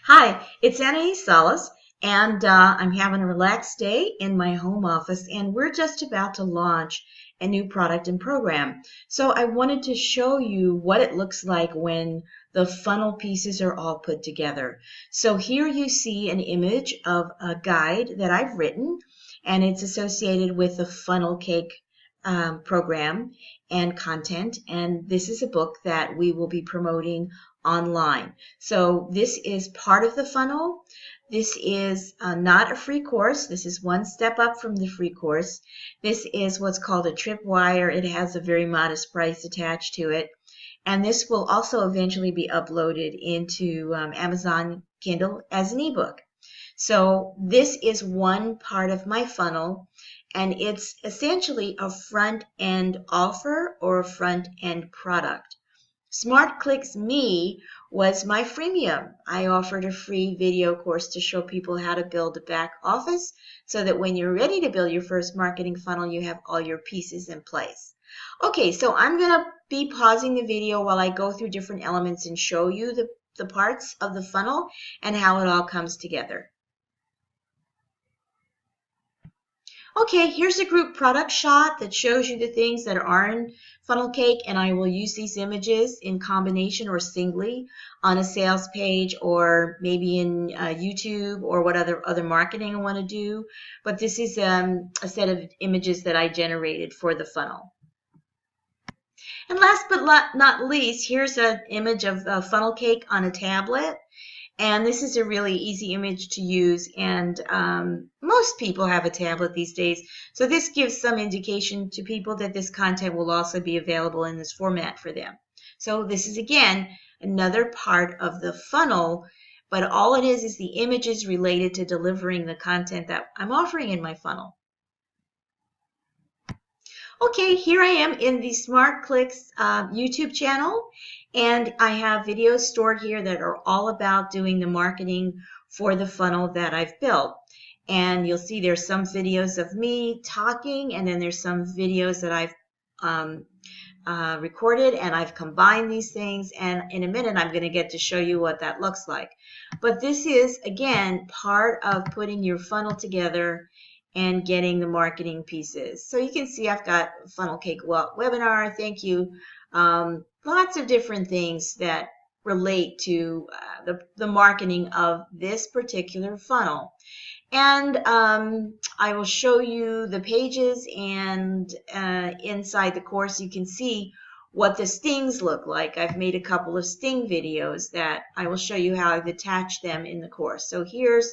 Hi, it's Anais Salas, and I'm having a relaxed day in my home office, and we're just about to launch a new product and program. So I wanted to show you what it looks like when the funnel pieces are all put together. So here you see an image of a guide that I've written, and it's associated with the funnel cake program and content. And this is a book that we will be promoting online. So this is part of the funnel. This is not a free course. This is one step up from the free course. This is what's called a tripwire. It has a very modest price attached to it. And this will also eventually be uploaded into Amazon Kindle as an ebook. So this is one part of my funnel, and it's essentially a front-end offer or a front-end product. SmartClicks Me was my freemium. I offered a free video course to show people how to build a back office so that when you're ready to build your first marketing funnel, you have all your pieces in place. Okay, so I'm going to be pausing the video while I go through different elements and show you the parts of the funnel and how it all comes together. Okay, here's a group product shot that shows you the things that are in Funnel Cake, and I will use these images in combination or singly on a sales page or maybe in YouTube or what other marketing I want to do. But this is a set of images that I generated for the funnel. And last but not least, here's an image of Funnel Cake on a tablet. And this is a really easy image to use, and most people have a tablet these days. So this gives some indication to people that this content will also be available in this format for them. So this is, again, another part of the funnel, but all it is the images related to delivering the content that I'm offering in my funnel. Okay, here I am in the SmartClicks YouTube channel, and I have videos stored here that are all about doing the marketing for the funnel that I've built. And you'll see there's some videos of me talking, and then there's some videos that I've recorded, and I've combined these things, and in a minute I'm going to get to show you what that looks like. But this is, again, part of putting your funnel together and getting the marketing pieces. So you can see I've got Funnel Cake webinar, thank you, lots of different things that relate to the marketing of this particular funnel. And I will show you the pages, and inside the course you can see what the stings look like. I've made a couple of sting videos that I will show you how I've attached them in the course. So here's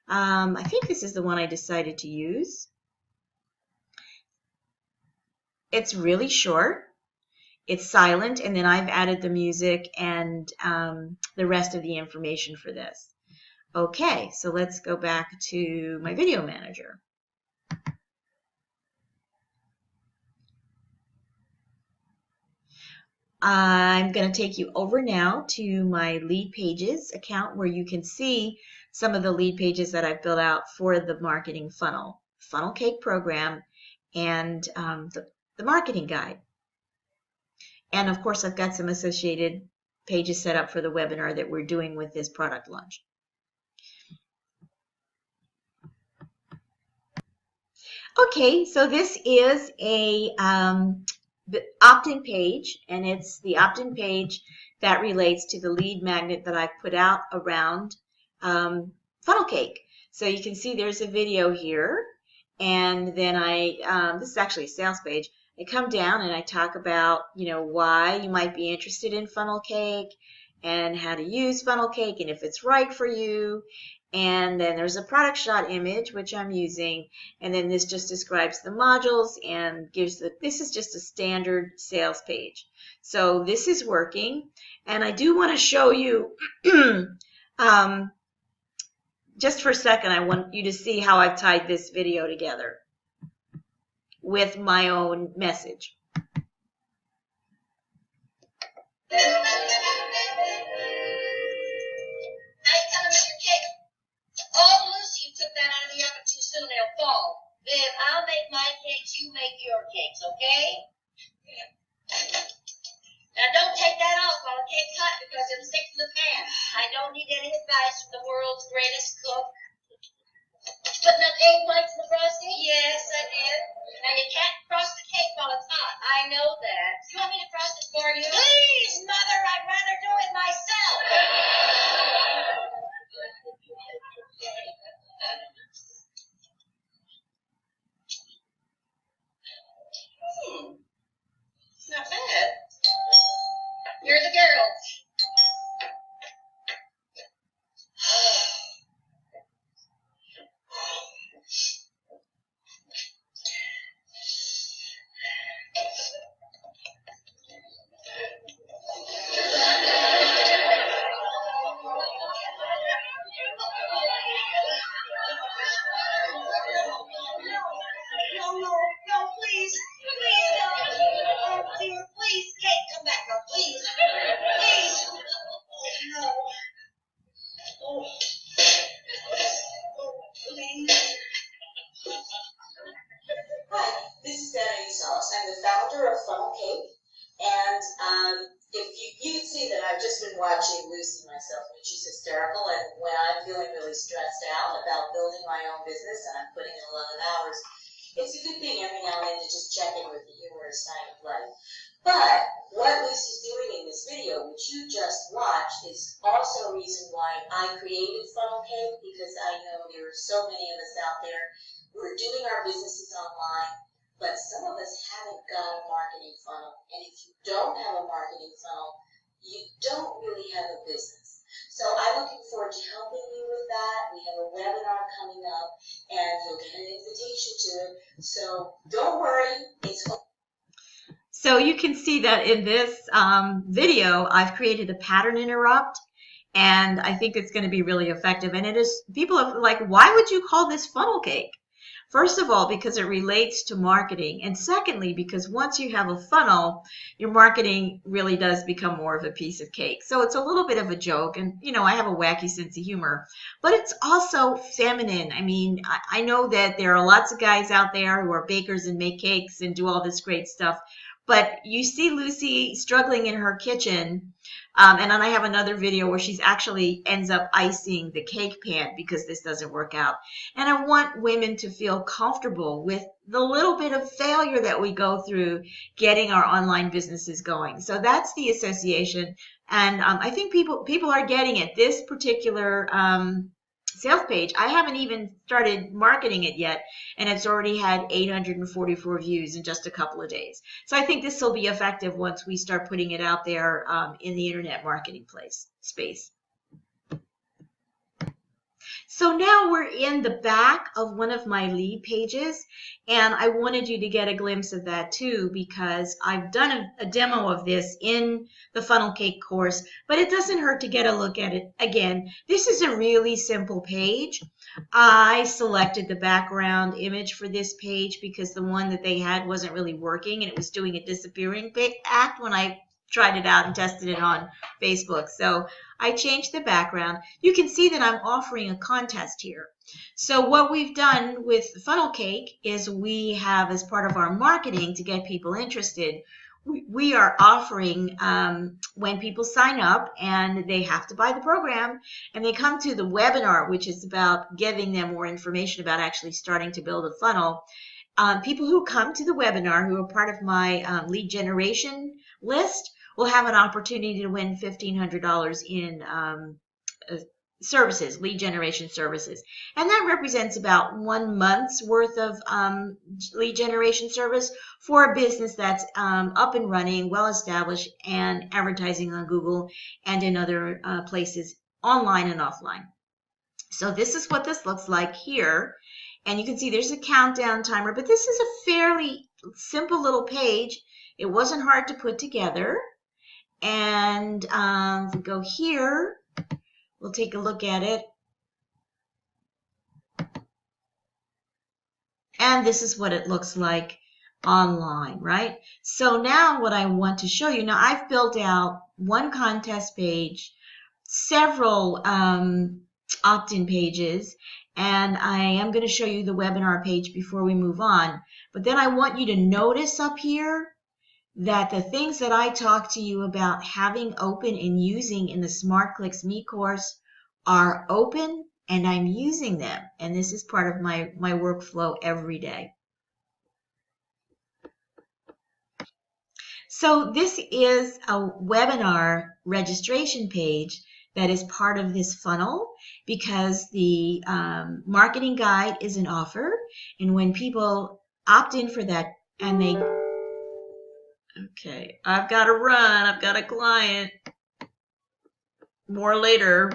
I think this is the one I decided to use. It's really short. It's silent, and then I've added the music and the rest of the information for this. Okay, so let's go back to my video manager. I'm going to take you over now to my lead pages account, where you can see some of the lead pages that I've built out for the marketing funnel cake program, and the marketing guide. And of course, I've got some associated pages set up for the webinar that we're doing with this product launch. Okay, so this is a opt-in page, and it's the opt-in page that relates to the lead magnet that I've put out around Funnel Cake. So you can see there's a video here, and then this is actually a sales page. I come down and I talk about, why you might be interested in Funnel Cake and how to use Funnel Cake and if it's right for you. And then there's a product shot image, which I'm using. And then this just describes the modules and this is just a standard sales page. So this is working. And I do want to show you, just for a second, I want you to see how I've tied this video together with my own message. That out of the oven too soon, they'll fall. Then I'll make my cakes, you make your cakes, okay? Now don't take that off while the cake's hot because it'll stick to the pan. I don't need you getting advice from the world's greatest cook? Putting up egg whites in the frosting? Yes, I did. Now you can't frost the cake while it's hot. I know that. You want me to frost it for you? Please, Mother, I'd rather do it myself. It's not bad. You're the girl. No, please, no. Oh, dear, please, Kate, come back, no, please. Please. No. Oh, please. Hi, this is Annie Sauce. I'm the founder of Funnel Cake, and if you can see that I've just been watching Lucy myself, and she's hysterical, and when I'm feeling really stressed out about building my own business and I'm putting in a lot of hours, it's a good thing every now and then to just check in with the humorous side of life. But what Lucy's doing in this video, which you just watched, is also a reason why I created Funnel Cake, because I know there are so many of us out there who are doing our businesses online, but some of us haven't got a marketing funnel. And if you don't have a marketing funnel, you don't really have a business. So I'm looking forward to helping you with that. We have a webinar coming up, and you'll get an invitation to it. So don't worry, it's open. So you can see that in this video, I've created a pattern interrupt, and I think it's going to be really effective. And it is, people are like, why would you call this funnel cake? First of all, because it relates to marketing. And secondly, because once you have a funnel, your marketing really does become more of a piece of cake. So it's a little bit of a joke. And, you know, I have a wacky sense of humor. But it's also feminine. I mean, I know that there are lots of guys out there who are bakers and make cakes and do all this great stuff. But you see Lucy struggling in her kitchen, and then I have another video where she's actually ends up icing the cake pan because this doesn't work out. And I want women to feel comfortable with the little bit of failure that we go through getting our online businesses going. So that's the association, and I think people are getting it. This particular sales page, I haven't even started marketing it yet, and it's already had 844 views in just a couple of days. So I think this will be effective once we start putting it out there in the internet marketing space. So now we're in the back of one of my lead pages, and I wanted you to get a glimpse of that too, because I've done a demo of this in the Funnel Cake course, but it doesn't hurt to get a look at it again. This is a really simple page. I selected the background image for this page because the one that they had wasn't really working, and it was doing a disappearing act when I tried it out and tested it on Facebook. So I changed the background. You can see that I'm offering a contest here. So what we've done with Funnel Cake is we have, as part of our marketing to get people interested, we are offering when people sign up and they have to buy the program and they come to the webinar, which is about giving them more information about actually starting to build a funnel. People who come to the webinar who are part of my lead generation list will have an opportunity to win $1,500 in services, lead generation services. And that represents about 1 month's worth of lead generation service for a business that's up and running, well established, and advertising on Google and in other places, online and offline. So this is what this looks like here. And you can see there's a countdown timer, but this is a fairly simple little page. It wasn't hard to put together. And if we go here, we'll take a look at it. And this is what it looks like online, right? So now what I want to show you, now I've built out one contest page, several opt-in pages, and I am going to show you the webinar page before we move on. But then I want you to notice up here that the things that I talked to you about having open and using in the SmartClicks Me course are open and I'm using them. And this is part of my workflow every day. So this is a webinar registration page that is part of this funnel because the marketing guide is an offer. And when people opt in for that and they, okay, I've got to run. I've got a client. More later.